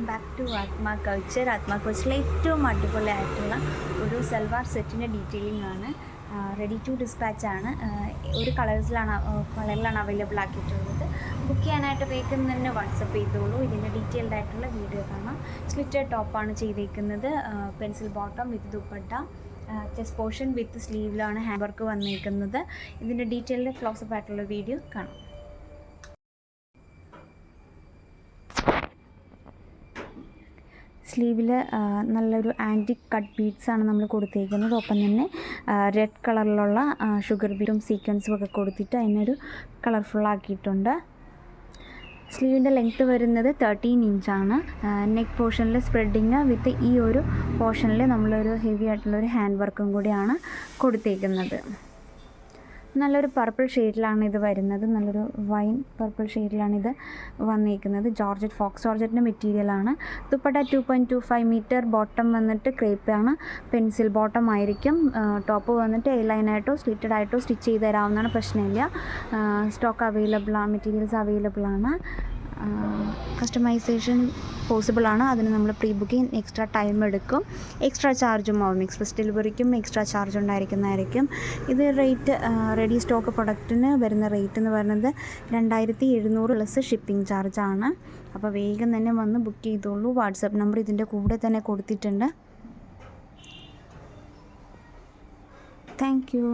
Back to Atma culture. ആത്മ കൾച്ചറിലെ ഏറ്റവും അടിപൊളിയായിട്ടുള്ള ഒരു സൽവാർ സെറ്റിൻ്റെ ഡീറ്റെയിലിംഗ് ആണ്. റെഡി ടു ഡിസ്പാച്ച് ആണ്. ഒരു കളറിലാണ് അവൈലബിൾ ആക്കിയിട്ടുള്ളത്. ബുക്ക് ചെയ്യാനായിട്ട് വേഗം തന്നെ വാട്സപ്പ് ചെയ്തോളൂ. ഇതിൻ്റെ ഡീറ്റെയിൽഡ് ആയിട്ടുള്ള വീഡിയോ കാണാം. സ്ലിറ്റഡ് ടോപ്പാണ് ചെയ്തേക്കുന്നത്. Pencil bottom with dupatta, chest portion with സ്ലീവിലാണ് ഹാൻഡ് വർക്ക് വന്നിരിക്കുന്നത്. ഇതിൻ്റെ ഡീറ്റെയിൽഡ് ക്ലോസപ്പ് ആയിട്ടുള്ള വീഡിയോ കാണാം. സ്ലീവിൽ നല്ലൊരു ആൻറ്റിക് കട്ട് ബീഡ്സാണ് നമ്മൾ കൊടുത്തേക്കുന്നത്. ഒപ്പം തന്നെ റെഡ് കളറിലുള്ള ഷുഗർ ബീഡും സീക്വൻസും ഒക്കെ കൊടുത്തിട്ട് അതിനൊരു കളർഫുള്ളാക്കിയിട്ടുണ്ട്. സ്ലീവിൻ്റെ ലെങ്ത്ത് വരുന്നത് 13 ഇഞ്ചാണ്. നെക്ക് പോർഷനിൽ സ്പ്രെഡിങ് വിത്ത് ഈ ഒരു പോർഷനിൽ നമ്മളൊരു ഹെവി ആയിട്ടുള്ളൊരു ഹാൻഡ് വർക്കും കൂടിയാണ് കൊടുത്തേക്കുന്നത്. നല്ലൊരു പർപ്പിൾ ഷെയ്ഡിലാണ് ഇത് വരുന്നത്. നല്ലൊരു വൈൻ പർപ്പിൾ ഷെയ്ഡിലാണ് ഇത് വന്നിരിക്കുന്നത്. ഫോക്സ് ജോർജറ്റിൻ്റെ മെറ്റീരിയലാണ്. ദുപ്പട്ട 2.25 മീറ്റർ. ബോട്ടം വന്നിട്ട് ക്രേപ്പാണ്. പെൻസിൽ ബോട്ടം ആയിരിക്കും. ടോപ്പ് വന്നിട്ട് എ-ലൈനായിട്ടോ സ്ലിറ്റഡ് ആയിട്ടോ സ്റ്റിച്ച് ചെയ്ത് തരാവുന്നതാണ്, പ്രശ്നമില്ല. സ്റ്റോക്ക് മെറ്റീരിയൽസ് അവൈലബിൾ ആണ്. കസ്റ്റമൈസേഷൻ പോസിബിൾ ആണ്. അതിന് നമ്മൾ പ്രീ ബുക്കിംഗ് എക്സ്ട്രാ ടൈം എടുക്കും, എക്സ്ട്രാ ചാർജും ആവും. എക്സ്പ്രസ് ഡെലിവറിക്കും എക്സ്ട്രാ ചാർജ് ഉണ്ടായിരിക്കുന്നതായിരിക്കും. ഇത് റേറ്റ് റെഡി സ്റ്റോക്ക് പ്രൊഡക്റ്റിന് വരുന്ന റേറ്റ് എന്ന് പറയുന്നത് 2700 പ്ലസ് ഷിപ്പിംഗ് ചാർജാണ്. അപ്പോൾ വേഗം തന്നെ വന്ന് ബുക്ക് ചെയ്തോളൂ. വാട്സപ്പ് നമ്പർ ഇതിൻ്റെ കൂടെ തന്നെ കൊടുത്തിട്ടുണ്ട്. Thank you.